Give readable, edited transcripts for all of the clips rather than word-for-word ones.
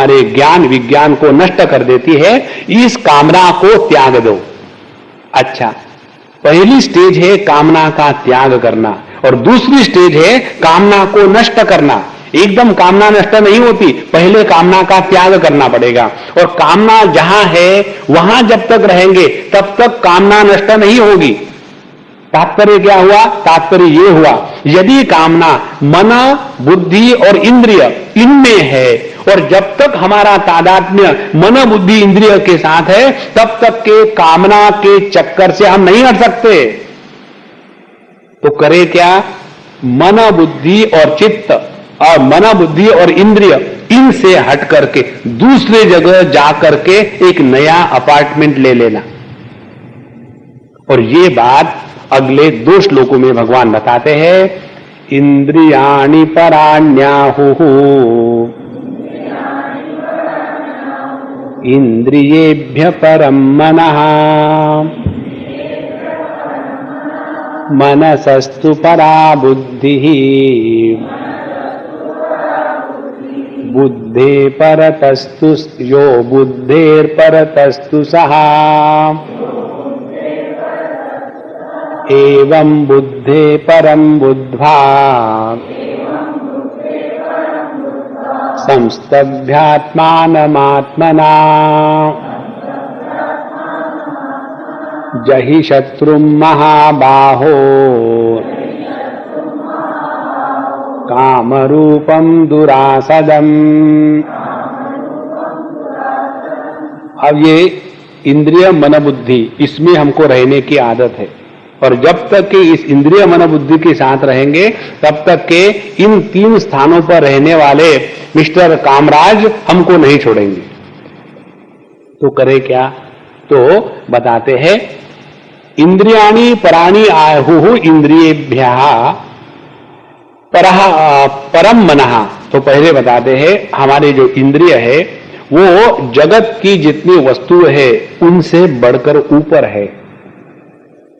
हमारे ज्ञान विज्ञान को नष्ट कर देती है। इस कामना को त्याग दो। अच्छा, पहली स्टेज है कामना का त्याग करना और दूसरी स्टेज है कामना को नष्ट करना। एकदम कामना नष्ट नहीं होती, पहले कामना का त्याग करना पड़ेगा। और कामना जहां है वहां जब तक रहेंगे तब तक कामना नष्ट नहीं होगी। तात्पर्य क्या हुआ? तात्पर्य यह हुआ, यदि कामना मन बुद्धि और इंद्रिय इनमें है और जब तक हमारा तादात्म्य मन बुद्धि इंद्रिय के साथ है तब तक के कामना के चक्कर से हम नहीं हट सकते। तो करे क्या? मन बुद्धि और चित्त और मन बुद्धि और इंद्रिय इनसे हट करके दूसरे जगह जाकर के एक नया अपार्टमेंट ले लेना। और ये बात अगले 2 श्लोकों में भगवान बताते हैं। इंद्रियाणि पराण्याहुः इंद्रियेभ्य परम मनः मनसस्तु परा बुद्धिः बुद्धे परतस्तु यो बुद्धेर्परतस्तु सः एवं बुद्धे परम बुद्ध्वा संस्तभ्यात्मानमात्मना जहि शत्रुं महाबाहो कामरूपम दुरासदम। अब ये इंद्रिय मन बुद्धि इसमें हमको रहने की आदत है और जब तक के इस इंद्रिय मन बुद्धि के साथ रहेंगे तब तक के इन 3 स्थानों पर रहने वाले मिस्टर कामराज हमको नहीं छोड़ेंगे। तो करे क्या? तो बताते हैं इंद्रियाणि पराणि आहुः इंद्रियेभ्यः परम मनः। तो पहले बताते हैं हमारे जो इंद्रिय है वो जगत की जितनी वस्तुएं है उनसे बढ़कर ऊपर है।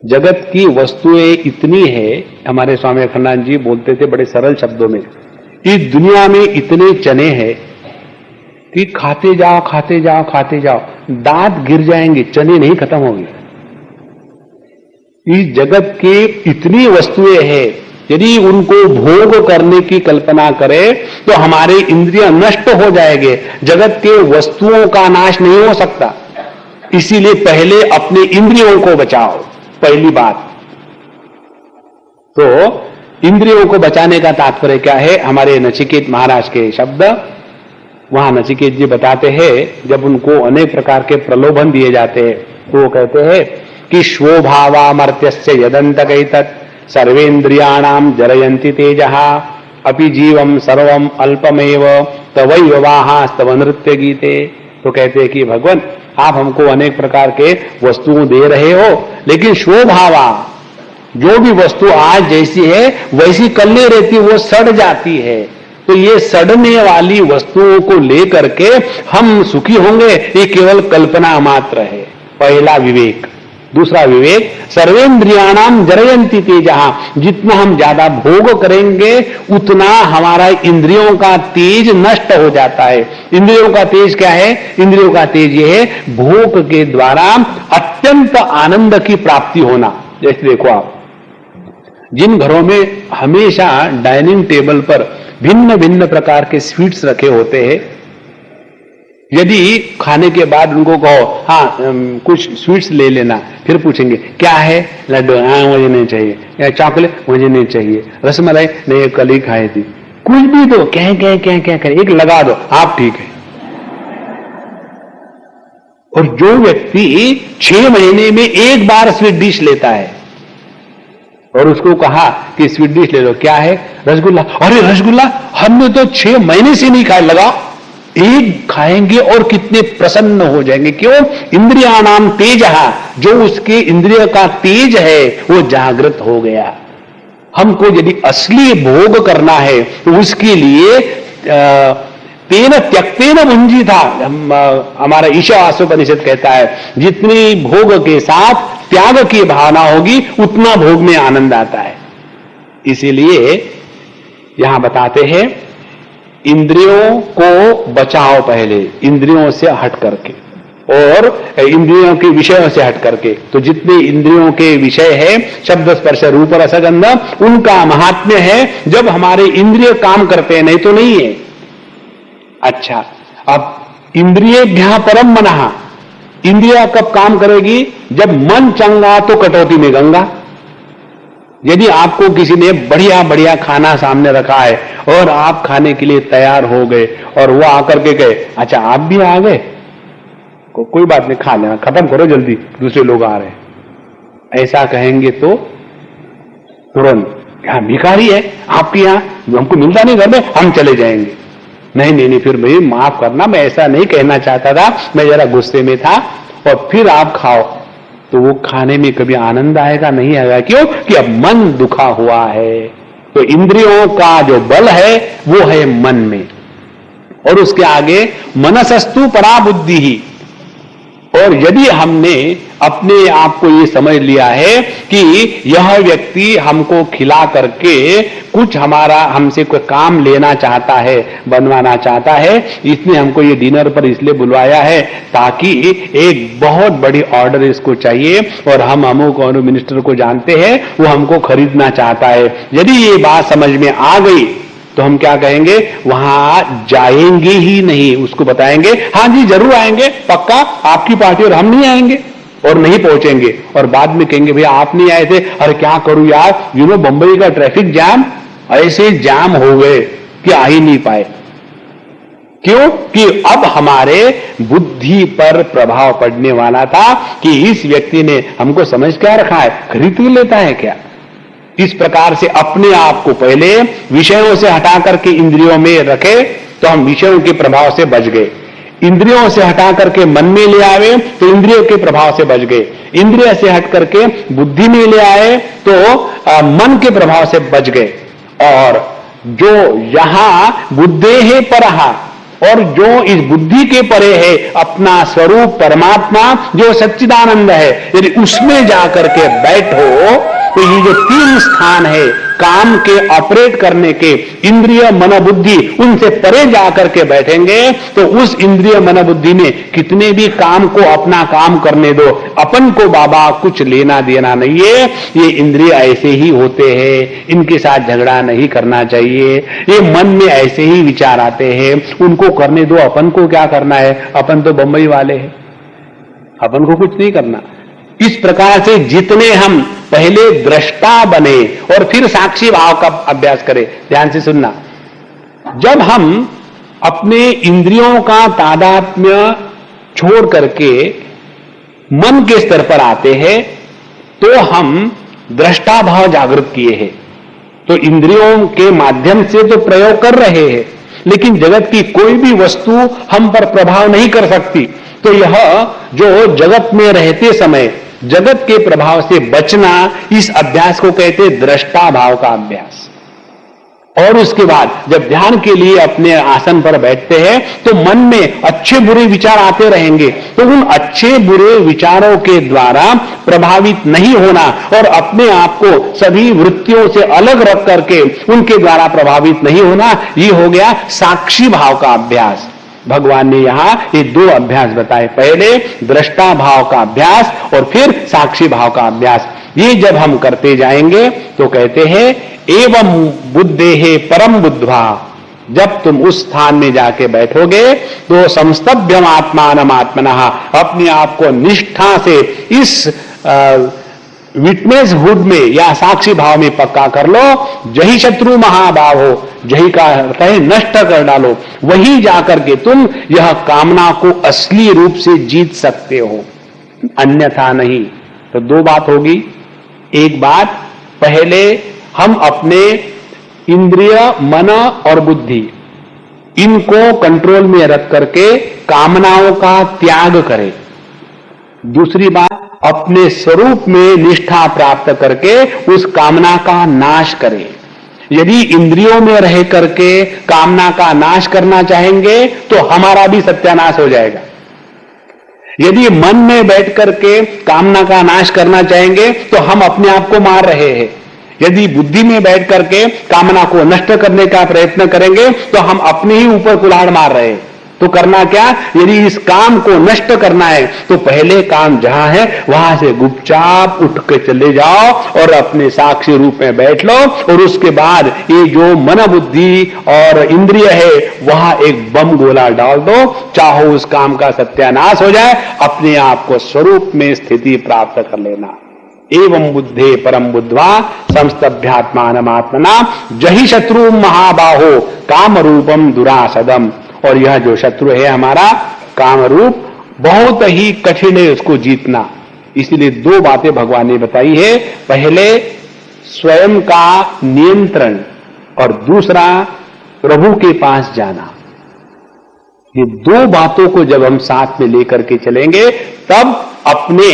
जगत की वस्तुएं इतनी है, हमारे स्वामी अखंडानंद जी बोलते थे बड़े सरल शब्दों में, इस दुनिया में इतने चने हैं कि खाते जाओ खाते जाओ खाते जाओ, दांत गिर जाएंगे, चने नहीं खत्म होंगे। इस जगत की इतनी वस्तुएं हैं, यदि उनको भोग करने की कल्पना करें तो हमारे इंद्रिय नष्ट हो जाएंगे। जगत के वस्तुओं का नाश नहीं हो सकता, इसीलिए पहले अपने इंद्रियों को बचाओ, पहली बात। तो इंद्रियों को बचाने का तात्पर्य क्या है? हमारे नचिकेत महाराज के शब्द, वहां नचिकेत जी बताते हैं जब उनको अनेक प्रकार के प्रलोभन दिए जाते हैं तो वो कहते हैं कि स्वभावामर्त्यस्य यदन्तकैतत् सर्वेन्द्रियाणाम जरयन्ति तेजः अपि जीवम सर्वम अल्पमेव तवैव वाहास्तव नृत्य गीते। तो कहते हैं कि भगवान आप हमको अनेक प्रकार के वस्तुओं दे रहे हो, लेकिन स्वभावा जो भी वस्तु आज जैसी है वैसी कल नहीं रहती, वो सड़ जाती है। तो ये सड़ने वाली वस्तुओं को लेकर के हम सुखी होंगे, ये केवल कल्पना मात्र है, पहला विवेक। दूसरा विवेक, सर्वेन्द्रियाणाम जरयन्ति तेजः, जितना हम ज्यादा भोग करेंगे उतना हमारा इंद्रियों का तेज नष्ट हो जाता है। इंद्रियों का तेज क्या है? इंद्रियों का तेज ये है भोग के द्वारा अत्यंत आनंद की प्राप्ति होना। जैसे देखो आप, जिन घरों में हमेशा डाइनिंग टेबल पर भिन्न भिन्न प्रकार के स्वीट्स रखे होते हैं, यदि खाने के बाद उनको कहो हाँ कुछ स्वीट्स ले लेना, फिर पूछेंगे क्या है? लड्डू, हाँ मुझे नहीं चाहिए। या चॉकलेट, मुझे नहीं चाहिए। रसमलाई, नहीं कल ही खाई थी। कुछ भी दो, क्या करें, एक लगा दो, आप ठीक है। और जो व्यक्ति 6 महीने में एक बार स्वीट डिश लेता है और उसको कहा कि स्वीट डिश ले लो, क्या है? रसगुल्ला। अरे रसगुल्ला हमने तो 6 महीने से नहीं खाया, लगा एक खाएंगे और कितने प्रसन्न हो जाएंगे। क्यों? इंद्रियाणाम तेजः, जो उसके इंद्रिय का तेज है वो जागृत हो गया। हमको यदि असली भोग करना है तो उसके लिए तेन त्यक्तेन भुंजी था। हमारा ईशावास्योपनिषद कहता है जितनी भोग के साथ त्याग की भावना होगी उतना भोग में आनंद आता है। इसीलिए यहां बताते हैं इंद्रियों को बचाओ पहले, इंद्रियों से हट करके, और इंद्रियों के विषयों से हट करके। तो जितने इंद्रियों के विषय है, शब्द स्पर्श रूप रसगंध, उनका महात्म्य है जब हमारे इंद्रिय काम करते हैं, नहीं तो नहीं है। अच्छा, अब इंद्रियेभ्यः परम मनः, इंद्रिया कब काम करेगी? जब मन चंगा तो कटौती में गंगा। यदि आपको किसी ने बढ़िया बढ़िया खाना सामने रखा है और आप खाने के लिए तैयार हो गए और वो आकर के कहे, अच्छा आप भी आ गए, कोई बात नहीं, खा लेना, खत्म करो जल्दी, दूसरे लोग आ रहे हैं, ऐसा कहेंगे तो तुरंत क्या भिखारी है आपके यहां, हमको मिलता नहीं घर में, हम चले जाएंगे। नहीं नहीं नहीं, फिर भाई माफ करना, मैं ऐसा नहीं कहना चाहता था, मैं जरा गुस्से में था, और फिर आप खाओ तो वो खाने में कभी आनंद आएगा? नहीं आएगा। क्यों? कि अब मन दुखा हुआ है। तो इंद्रियों का जो बल है वो है मन में, और उसके आगे मनसस्तु परा बुद्धि ही। और यदि हमने अपने आप को ये समझ लिया है कि यह व्यक्ति हमको खिला करके कुछ हमारा हमसे कोई काम लेना चाहता है, बनवाना चाहता है, इसने हमको ये डिनर पर इसलिए बुलवाया है ताकि एक बहुत बड़ी ऑर्डर इसको चाहिए और हम अमुक और मिनिस्टर को जानते हैं, वो हमको खरीदना चाहता है। यदि ये बात समझ में आ गई तो हम क्या कहेंगे? वहां जाएंगे ही नहीं, उसको बताएंगे हां जी जरूर आएंगे, पक्का आपकी पार्टी, और हम नहीं आएंगे और नहीं पहुंचेंगे। और बाद में कहेंगे भैया आप नहीं आए थे, अरे क्या करूं यार, बंबई का ट्रैफिक जाम, ऐसे जाम हो गए कि आ ही नहीं पाए। क्यों? कि अब हमारे बुद्धि पर प्रभाव पड़ने वाला था कि इस व्यक्ति ने हमको समझ क्या रखा है, खरीद के लेता है क्या। इस प्रकार से अपने आप को पहले विषयों से हटा करके इंद्रियों में रखे तो हम विषयों के प्रभाव से बच गए। इंद्रियों से हटा करके मन में ले आए तो इंद्रियों के प्रभाव से बच गए। इंद्रिय से हट करके बुद्धि में ले आए तो मन के प्रभाव से बच गए। और जो यहां बुद्धेः परः, और जो इस बुद्धि के परे है अपना स्वरूप परमात्मा जो सच्चिदानंद है, यदि उसमें जाकर के बैठो तो ये जो तीन स्थान है काम के ऑपरेट करने के, इंद्रिय मन बुद्धि, उनसे परे जाकर के बैठेंगे तो उस इंद्रिय मन बुद्धि में कितने भी काम को अपना काम करने दो, अपन को बाबा कुछ लेना देना नहीं है। ये इंद्रिय ऐसे ही होते हैं, इनके साथ झगड़ा नहीं करना चाहिए। ये मन में ऐसे ही विचार आते हैं, उनको करने दो, अपन को क्या करना है, अपन तो बंबई वाले हैं, अपन को कुछ नहीं करना। इस प्रकार से जितने हम पहले दृष्टा बने और फिर साक्षी भाव का अभ्यास करें। ध्यान से सुनना, जब हम अपने इंद्रियों का तादात्म्य छोड़ करके मन के स्तर पर आते हैं तो हम दृष्टा भाव जागृत किए हैं। तो इंद्रियों के माध्यम से तो प्रयोग कर रहे हैं, लेकिन जगत की कोई भी वस्तु हम पर प्रभाव नहीं कर सकती। तो यह जो जगत में रहते समय जगत के प्रभाव से बचना, इस अभ्यास को कहते दृष्टा भाव का अभ्यास। और उसके बाद जब ध्यान के लिए अपने आसन पर बैठते हैं तो मन में अच्छे बुरे विचार आते रहेंगे, तो उन अच्छे बुरे विचारों के द्वारा प्रभावित नहीं होना और अपने आप को सभी वृत्तियों से अलग रख करके उनके द्वारा प्रभावित नहीं होना, ये हो गया साक्षी भाव का अभ्यास। भगवान ने यहां ये दो अभ्यास बताए, पहले दृष्टा भाव का अभ्यास और फिर साक्षी भाव का अभ्यास। ये जब हम करते जाएंगे तो कहते हैं एवं बुद्धेः परम बुद्ध्वा, जब तुम उस स्थान में जाके बैठोगे तो संस्तभ्यम आत्मानम आत्मनः, अपने आप को निष्ठा से इस विटनेस हुड में या साक्षी भाव में पक्का कर लो। जही शत्रु महाभाव हो, जही का कहे नष्ट कर डालो, वही जाकर के तुम यह कामना को असली रूप से जीत सकते हो, अन्यथा नहीं। तो दो बात होगी। एक बात, पहले हम अपने इंद्रिय मन और बुद्धि इनको कंट्रोल में रख करके कामनाओं का त्याग करें। दूसरी बात, अपने स्वरूप में निष्ठा प्राप्त करके उस कामना का नाश करें। यदि इंद्रियों में रह करके कामना का नाश करना चाहेंगे तो हमारा भी सत्यानाश हो जाएगा। यदि मन में बैठ करके कामना का नाश करना चाहेंगे तो हम अपने आप को मार रहे हैं। यदि बुद्धि में बैठ करके कामना को नष्ट करने का प्रयत्न करेंगे तो हम अपने ही ऊपर कुल्हाड़ मार रहे हैं। तो करना क्या, यदि इस काम को नष्ट करना है तो पहले काम जहां है वहां से गुपचाप उठ के चले जाओ और अपने साक्षी रूप में बैठ लो, और उसके बाद ये जो मन बुद्धि और इंद्रिय है वहां एक बम गोला डाल दो, चाहो उस काम का सत्यानाश हो जाए, अपने आप को स्वरूप में स्थिति प्राप्त कर लेना। एवं बुद्धे परम बुद्ध्वा संस्तभ्यात्मानमात्मना जहि शत्रु महाबाहो काम रूपम दुरासदम। और यह जो शत्रु है हमारा काम रूप, बहुत ही कठिन है उसको जीतना। इसलिए दो बातें भगवान ने बताई है, पहले स्वयं का नियंत्रण और दूसरा प्रभु के पास जाना। ये दो बातों को जब हम साथ में लेकर के चलेंगे तब अपने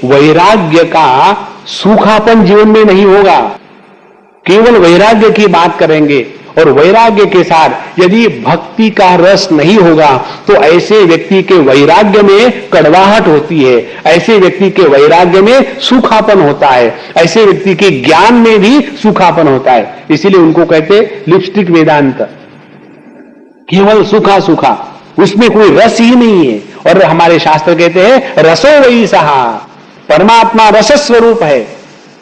वैराग्य का सूखापन जीवन में नहीं होगा। केवल वैराग्य की बात करेंगे और वैराग्य के साथ यदि भक्ति का रस नहीं होगा तो ऐसे व्यक्ति के वैराग्य में कड़वाहट होती है, ऐसे व्यक्ति के वैराग्य में सूखापन होता है, ऐसे व्यक्ति के ज्ञान में भी सूखापन होता है। इसीलिए उनको कहते लिपस्टिक वेदांत, केवल सूखा सूखा, उसमें कोई रस ही नहीं है। और हमारे शास्त्र कहते हैं रसो वही सहा, परमात्मा रस स्वरूप है।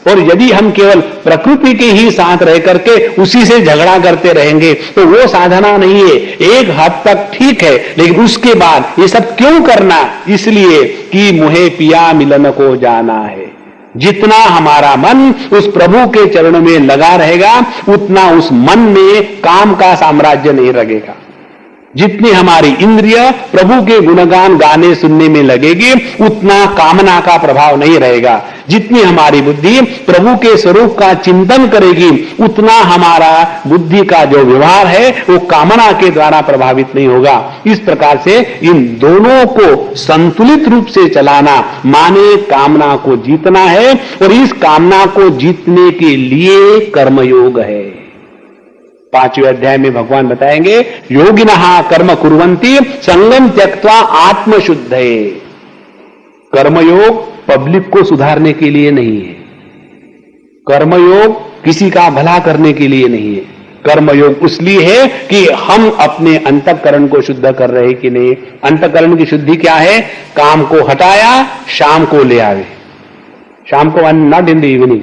और यदि हम केवल प्रकृति के ही साथ रह करके उसी से झगड़ा करते रहेंगे तो वो साधना नहीं है। एक हद तक ठीक है, लेकिन उसके बाद ये सब क्यों करना, इसलिए कि मुहे पिया मिलन को जाना है। जितना हमारा मन उस प्रभु के चरणों में लगा रहेगा उतना उस मन में काम का साम्राज्य नहीं लगेगा। जितनी हमारी इंद्रिय प्रभु के गुणगान गाने सुनने में लगेगी उतना कामना का प्रभाव नहीं रहेगा। जितनी हमारी बुद्धि प्रभु के स्वरूप का चिंतन करेगी उतना हमारा बुद्धि का जो व्यवहार है वो कामना के द्वारा प्रभावित नहीं होगा। इस प्रकार से इन दोनों को संतुलित रूप से चलाना माने कामना को जीतना है, और इस कामना को जीतने के लिए कर्मयोग है। 5वें अध्याय में भगवान बताएंगे योगिनः कर्म कुर्वन्ति संगम त्यक्त्वा आत्मशुद्धये। कर्मयोग पब्लिक को सुधारने के लिए नहीं है, कर्मयोग किसी का भला करने के लिए नहीं है। कर्मयोग इसलिए है कि हम अपने अंतःकरण को शुद्ध कर रहे कि नहीं। अंतःकरण की शुद्धि क्या है, काम को हटाया शाम को ले आवे, शाम को नॉट इन द इवनिंग।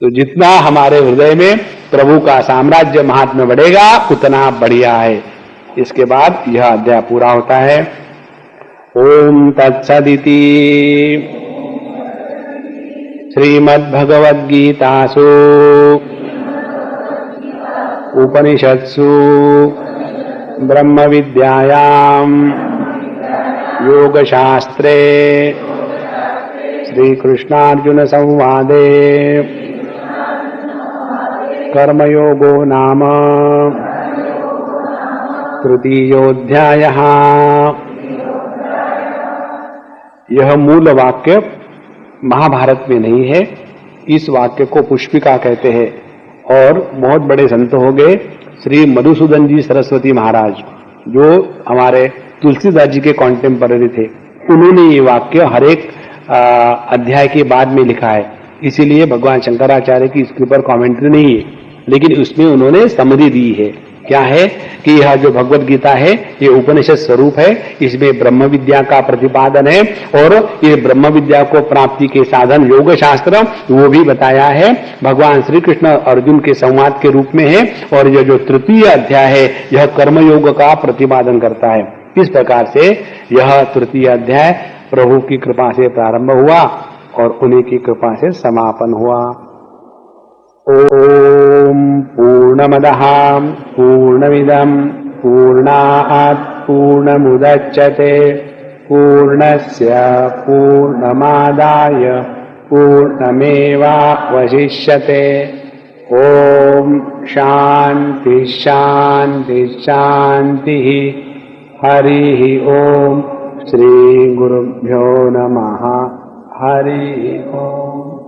तो जितना हमारे हृदय में प्रभु का साम्राज्य महात्म्य बढ़ेगा उतना बढ़िया है। इसके बाद यह अध्याय पूरा होता है। ओम तत्सदिति श्रीमद्भगवद्गीतासु उपनिषत्सु ब्रह्म विद्यायां योगशास्त्रे श्रीकृष्णार्जुन संवादे कर्मयोगो नाम तृतीयोऽध्यायः। यह मूल वाक्य महाभारत में नहीं है, इस वाक्य को पुष्पिका कहते हैं। और बहुत बड़े संत हो गए श्री मधुसूदन जी सरस्वती महाराज, जो हमारे तुलसीदास जी के कॉन्टेम्पररी थे, उन्होंने ये वाक्य हर एक अध्याय के बाद में लिखा है। इसीलिए भगवान शंकराचार्य की इसके ऊपर कमेंट्री नहीं है, लेकिन उसमें उन्होंने समरी दी है। क्या है कि यह जो भगवत गीता है ये उपनिषद स्वरूप है, इसमें ब्रह्म विद्या का प्रतिपादन है, और ये ब्रह्म विद्या को प्राप्ति के साधन योग शास्त्र वो भी बताया है। भगवान श्री कृष्ण अर्जुन के संवाद के रूप में है, और यह जो तृतीय अध्याय है यह कर्मयोग का प्रतिपादन करता है। इस प्रकार से यह तृतीय अध्याय प्रभु की कृपा से प्रारंभ हुआ और उन्हीं की कृपा से समापन हुआ। ओम पूर्णमदः पूर्णमिदं पूर्णात् पूर्णमुदच्यते पूर्णस्य पूर्णमादाय पूर्णमेवावशिष्यते। ओम शांति शांति शांति। हरि ओम। श्री गुरुभ्यो नमः। हरि ओम।